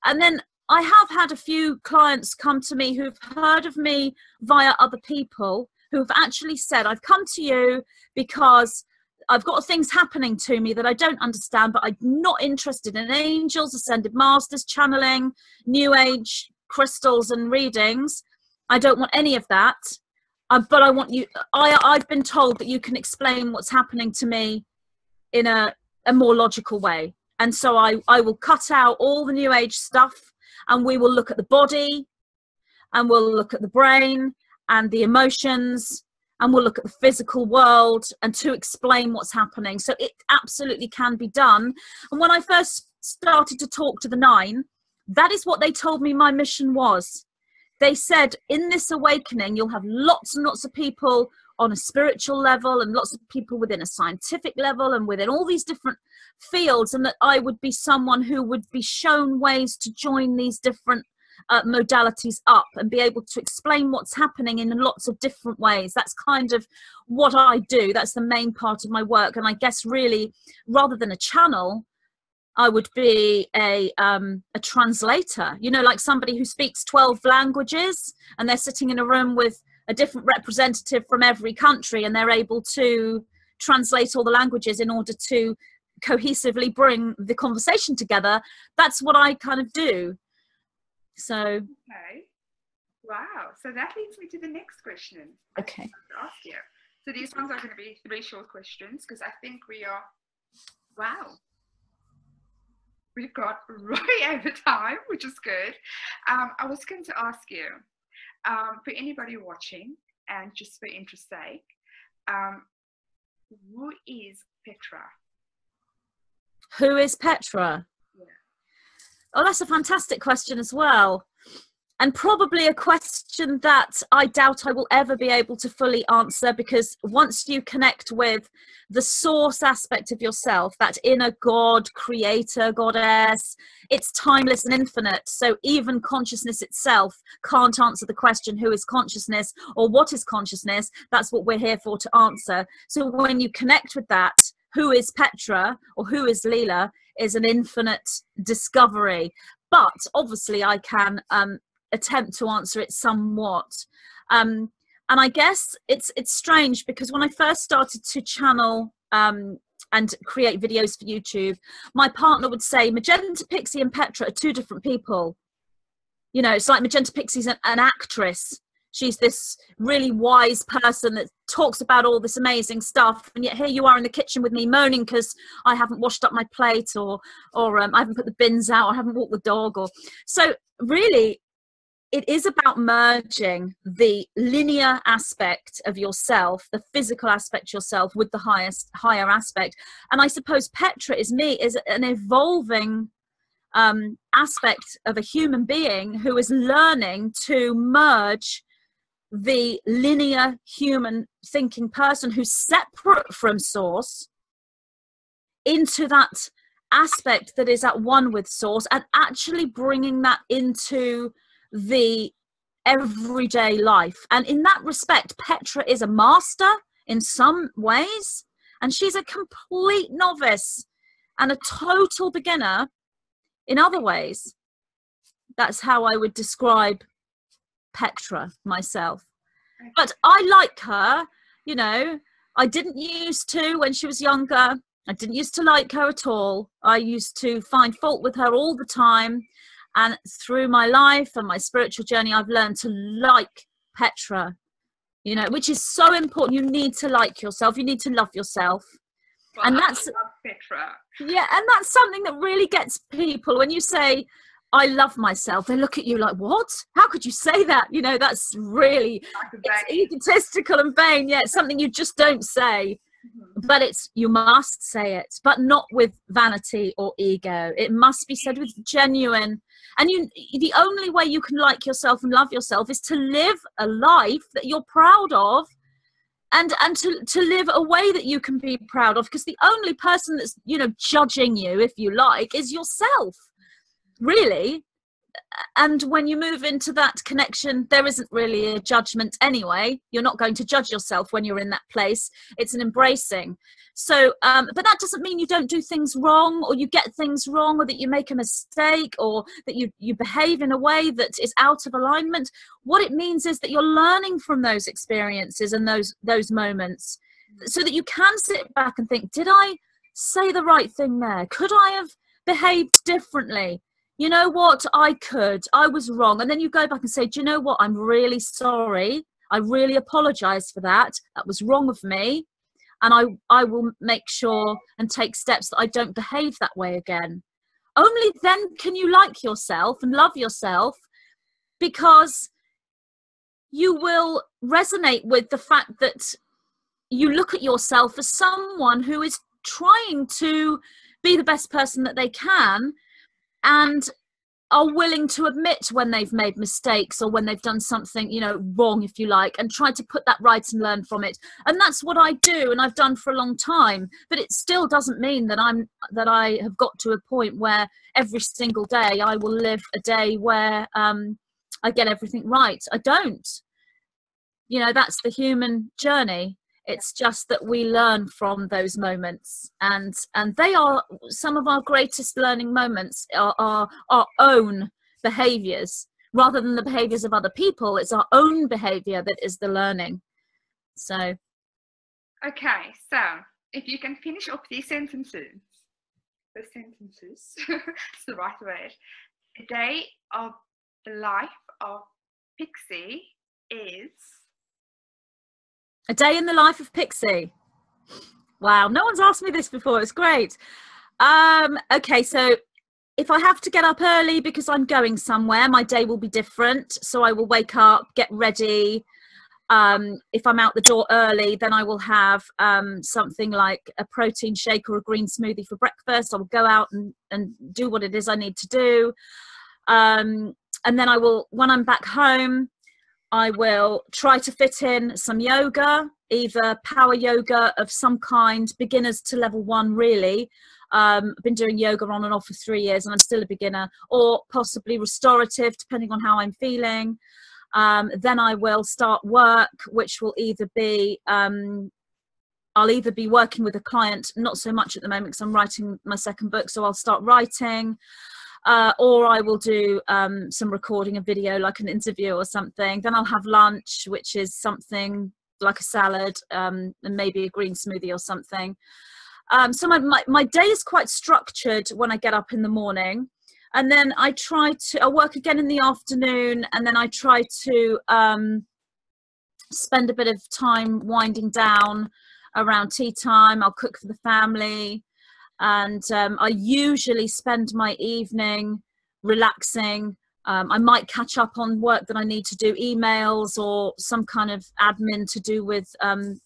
Speaker 2: And then I have had a few clients come to me who've heard of me via other people who've actually said, I've come to you because I've got things happening to me that I don't understand, but I'm not interested in angels, ascended masters, channeling, new age, crystals and readings. I don't want any of that. But I want you, I've been told that you can explain what's happening to me in a more logical way. And so I will cut out all the new age stuff, and we will look at the body, and we'll look at the brain and the emotions, and we'll look at the physical world and to explain what's happening. So it absolutely can be done. And when I first started to talk to the 9, that is what they told me my mission was. They said, in this awakening, you'll have lots and lots of people on a spiritual level and lots of people within a scientific level and within all these different fields, and that I would be someone who would be shown ways to join these different modalities up and be able to explain what's happening in lots of different ways. That's kind of what I do. That's the main part of my work. And I guess really, rather than a channel, I would be a translator, you know, like somebody who speaks 12 languages and they're sitting in a room with a different representative from every country, and they're able to translate all the languages in order to cohesively bring the conversation together. That's what I kind of do. So
Speaker 1: okay, wow, so that leads me to the next question.
Speaker 2: Okay,
Speaker 1: To ask you. So these ones are going to be 3 short questions, because I think we are, wow, we've got right over time, which is good. I was going to ask you, for anybody watching and just for interest's sake, who is Petra?
Speaker 2: who is Petra? Oh, that's a fantastic question as well. And probably a question that I doubt I will ever be able to fully answer, because once you connect with the source aspect of yourself, that inner God, creator, goddess, it's timeless and infinite. So even consciousness itself can't answer the question, who is consciousness or what is consciousness? That's what we're here for, to answer. So when you connect with that, who is Petra or who is Leilah is an infinite discovery. But obviously I can attempt to answer it somewhat. And I guess it's strange, because when I first started to channel and create videos for YouTube, my partner would say Magenta Pixie and Petra are 2 different people. You know, it's like Magenta Pixie's an actress. She's this really wise person that talks about all this amazing stuff, and yet here you are in the kitchen with me moaning because I haven't washed up my plate, or I haven't put the bins out, or I haven't walked the dog. Or so really, it is about merging the linear aspect of yourself, the physical aspect of yourself, with the higher aspect. And I suppose Petra is me, is an evolving aspect of a human being who is learning to merge the linear human thinking person who's separate from source into that aspect that is at one with source, and actually bringing that into the everyday life. And in that respect, Petra is a master in some ways, and she's a complete novice and a total beginner in other ways. That's how I would describe Petra myself. But I like her, you know. I didn't used to when she was younger. I didn't used to like her at all. I used to find fault with her all the time. And through my life and my spiritual journey, I've learned to like Petra, you know, which is so important. You need to like yourself. You need to love yourself.
Speaker 1: Well,
Speaker 2: and that's,
Speaker 1: I love Petra.
Speaker 2: Yeah, and that's something that really gets people. When you say, I love myself, they look at you like, what? How could you say that? You know, that's really, it's egotistical and vain. Yeah, it's something you just don't say. But you must say it, but not with vanity or ego. It must be said with genuine. And the only way you can like yourself and love yourself is to live a life that you're proud of, and to live a way that you can be proud of, because the only person that's, you know, judging you, if you like, is yourself, really. and when you move into that connection, there isn't really a judgment anyway. You're not going to judge yourself when you're in that place. It's an embracing. So, but that doesn't mean you don't do things wrong, or you get things wrong, or that you make a mistake, or that you behave in a way that is out of alignment. What it means is that you're learning from those experiences and those moments, so that you can sit back and think, did I say the right thing there? Could I have behaved differently? You know what? I was wrong. And then you go back and say, do you know what? I'm really sorry. I really apologize for that. That was wrong of me. And I will make sure and take steps that I don't behave that way again. Only then can you like yourself and love yourself, because you will resonate with the fact that you look at yourself as someone who is trying to be the best person that they can, and are willing to admit when they've made mistakes, or when they've done something, you know, wrong, if you like, and try to put that right and learn from it. And that's what I do, and I've done for a long time. But it still doesn't mean that I have got to a point where every single day I will live a day where I get everything right. I don't. You know, that's the human journey. It's just that we learn from those moments, and they are some of our greatest learning moments, are our own behaviors rather than the behaviors of other people. It's our own behavior that is the learning. So,
Speaker 1: okay, so if you can finish off these sentences, it's the right word. A day of the life of Pixie is...
Speaker 2: A day in the life of Pixie. Wow, no one's asked me this before. It's great. Okay, so if I have to get up early because I'm going somewhere, my day will be different. So I will wake up, get ready. If I'm out the door early, then I will have something like a protein shake or a green smoothie for breakfast. I will go out and do what it is I need to do. And then I will, when I'm back home, I will try to fit in some yoga, either power yoga of some kind, beginners to level 1 really. I've been doing yoga on and off for 3 years and I'm still a beginner, or possibly restorative, depending on how I'm feeling. Then I will start work, which will either be, I'll either be working with a client, not so much at the moment because I'm writing my second book, so I'll start writing. Or I will do some recording of video, like an interview or something. Then I'll have lunch, which is something like a salad and maybe a green smoothie or something. So my day is quite structured when I get up in the morning. And then I work again in the afternoon, and then I try to spend a bit of time winding down around tea time. I'll cook for the family. And I usually spend my evening relaxing. I might catch up on work that I need to do, emails or some kind of admin to do with,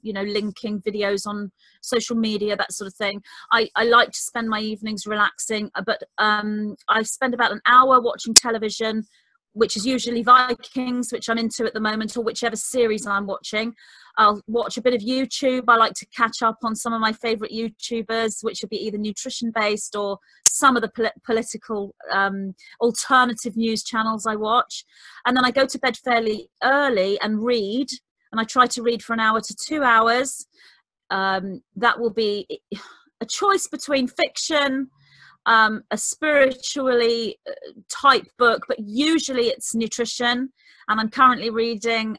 Speaker 2: you know, linking videos on social media, that sort of thing. I like to spend my evenings relaxing, but I spend about an hour watching television, which is usually Vikings, which I'm into at the moment, or whichever series I'm watching. I'll watch a bit of YouTube. I like to catch up on some of my favorite YouTubers, which would be either nutrition based or some of the political alternative news channels I watch. And then I go to bed fairly early and read, and I try to read for an hour to 2 hours. That will be a choice between fiction, a spiritually type book, but usually it's nutrition. And I'm currently reading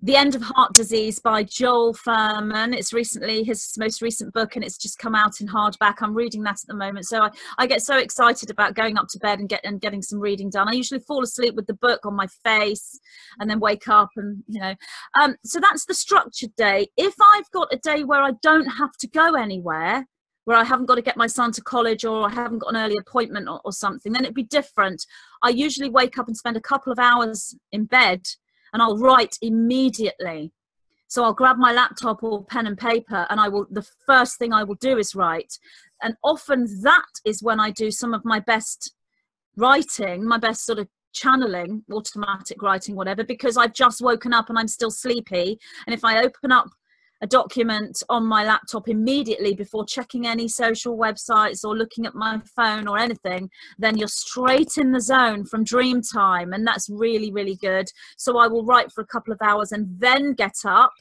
Speaker 2: The End of Heart Disease by Joel Fuhrman. It's recently his most recent book, and it's just come out in hardback. I'm reading that at the moment. So I get so excited about going up to bed and getting some reading done. I usually fall asleep with the book on my face and then wake up, and, you know. So that's the structured day. If I've got a day where I don't have to go anywhere, where I haven't got to get my son to college, or I haven't got an early appointment or something, then it'd be different. I usually wake up and spend a couple of hours in bed, and I'll write immediately. So I'll grab my laptop or pen and paper, and the first thing I will do is write. And often that is when I do some of my best writing, my best sort of channeling, automatic writing, whatever, because I've just woken up and I'm still sleepy. And if I open up a document on my laptop immediately before checking any social websites or looking at my phone or anything, then you're straight in the zone from dream time. And that's really, really good. So I will write for a couple of hours and then get up.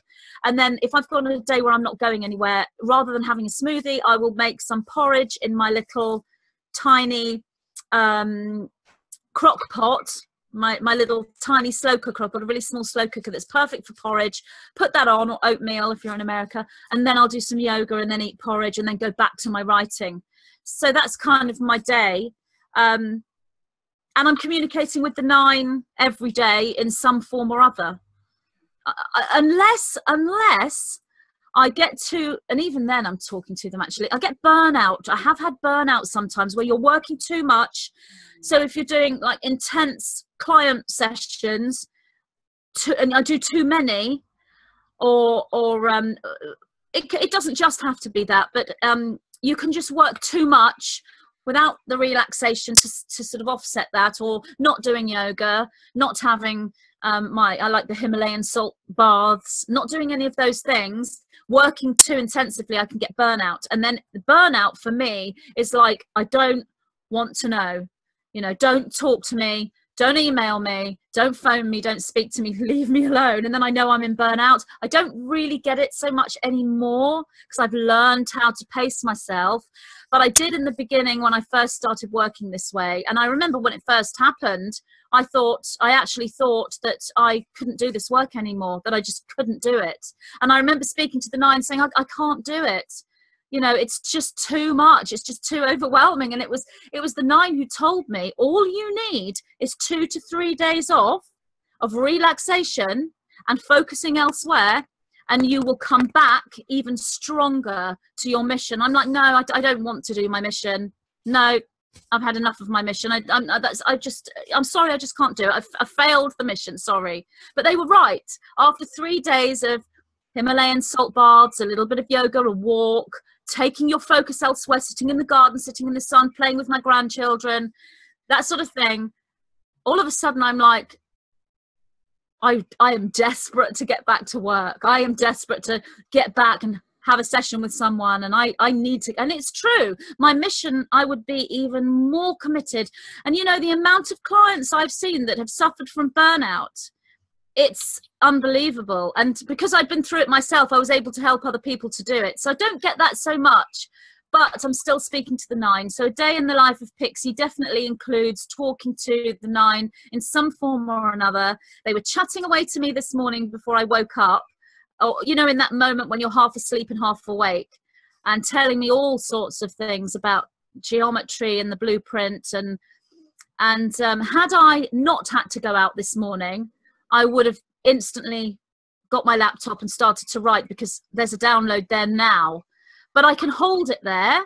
Speaker 2: And then if I've got a day where I'm not going anywhere, rather than having a smoothie, I will make some porridge in my little tiny crock pot, my little tiny slow cooker. I've got a really small slow cooker that's perfect for porridge. Put that on, or oatmeal if you're in America, and then I'll do some yoga and then eat porridge and then go back to my writing. So that's kind of my day. And I'm communicating with the 9 every day in some form or other. Unless I get to, and even then I'm talking to them actually, I get burnout. I have had burnout sometimes where you're working too much. So if you're doing like intense client sessions and I do too many, or it doesn't just have to be that, but you can just work too much without the relaxation to sort of offset that, or not doing yoga, not having I like the Himalayan salt baths, not doing any of those things, working too intensively, I can get burnout. And then the burnout for me is like, I don't want to know, don't talk to me, don't email me, don't phone me, don't speak to me, leave me alone. And then I know I'm in burnout. I don't really get it so much anymore because I've learned how to pace myself. But I did in the beginning when I first started working this way. And I remember when it first happened, I actually thought that I couldn't do this work anymore, that I just couldn't do it. And I remember speaking to the 9 saying, I can't do it. It's just too much. It's just too overwhelming. And it was the 9 who told me, all you need is 2 to 3 days off of relaxation and focusing elsewhere, and you will come back even stronger to your mission. I'm like, no, I don't want to do my mission. No, I've had enough of my mission. I'm sorry, I just can't do it. I failed the mission, sorry. But they were right. After 3 days of Himalayan salt baths, a little bit of yoga, a walk, taking your focus elsewhere, sitting in the garden, sitting in the sun, playing with my grandchildren, that sort of thing, all of a sudden I'm like, I am desperate to get back to work. I am desperate to get back and have a session with someone, and I need to, and it's true, my mission, I would be even more committed. And the amount of clients I've seen that have suffered from burnout, it's unbelievable. And because I've been through it myself, I was able to help other people to do it. So I don't get that so much, but I'm still speaking to the 9. So a day in the life of Pixie definitely includes talking to the 9 in some form or another. They were chatting away to me this morning before I woke up, or in that moment when you're half asleep and half awake, and telling me all sorts of things about geometry and the blueprint. And had I not had to go out this morning, I would have instantly got my laptop and started to write, because there's a download there now. But I can hold it there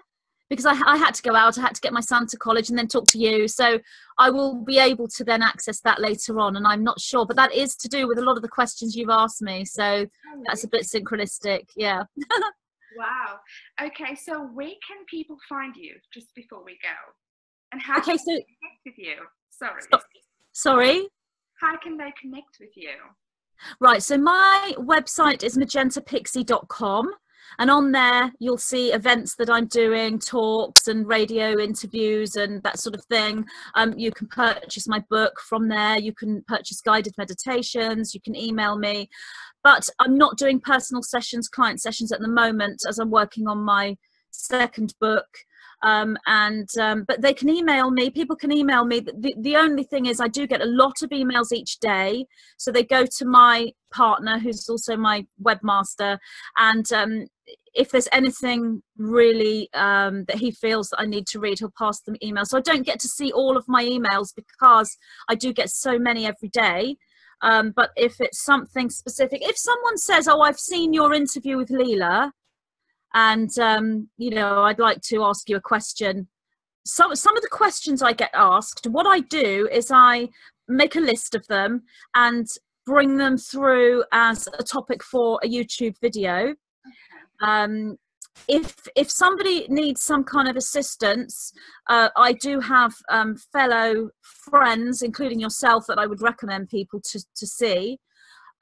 Speaker 2: because I had to go out. I had to get my son to college and then talk to you. So I will be able to then access that later on. And I'm not sure, but that is to do with a lot of the questions you've asked me. So that's a bit synchronistic. Yeah.
Speaker 1: Wow. Okay. So where can people find you, just before we go? And how can they connect with you?
Speaker 2: Sorry?
Speaker 1: How can they connect with you?
Speaker 2: Right. So my website is magentapixie.com. And on there, you'll see events that I'm doing, talks and radio interviews and that sort of thing. You can purchase my book from there. You can purchase guided meditations. You can email me. But I'm not doing personal sessions, client sessions at the moment, as I'm working on my second book. But they can email me. People can email me. The only thing is I do get a lot of emails each day. So they go to my partner, who's also my webmaster. And if there's anything really that he feels that I need to read, he'll pass them email. So I don't get to see all of my emails because I do get so many every day. But if it's something specific, if someone says, oh, I've seen your interview with Leilah, and, I'd like to ask you a question. Some of the questions I get asked, what I do is I make a list of them and bring them through as a topic for a YouTube video. If somebody needs some kind of assistance, I do have fellow friends, including yourself, that I would recommend people to see.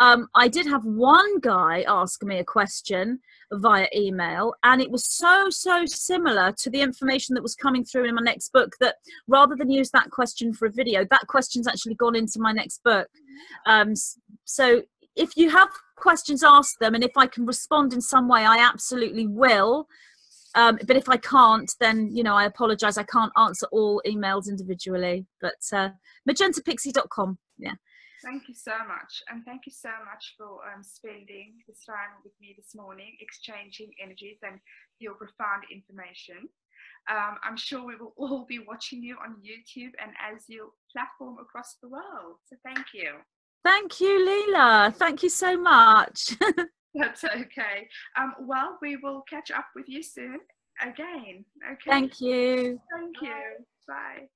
Speaker 2: I did have one guy ask me a question via email, and it was so similar to the information that was coming through in my next book, that rather than use that question for a video, that question's actually gone into my next book. So if you have questions, ask them, and if I can respond in some way, I absolutely will. But if I can't, then, you know, I apologize. I can't answer all emails individually. But magentapixie.com. Yeah.
Speaker 1: Thank you so much. And thank you so much for spending this time with me this morning, exchanging energies and your profound information. I'm sure we will all be watching you on YouTube and as your platform across the world. So thank you.
Speaker 2: Thank you, Leilah. Thank you so much.
Speaker 1: That's okay. Well, we will catch up with you soon again. Okay.
Speaker 2: Thank you.
Speaker 1: Thank you. Bye.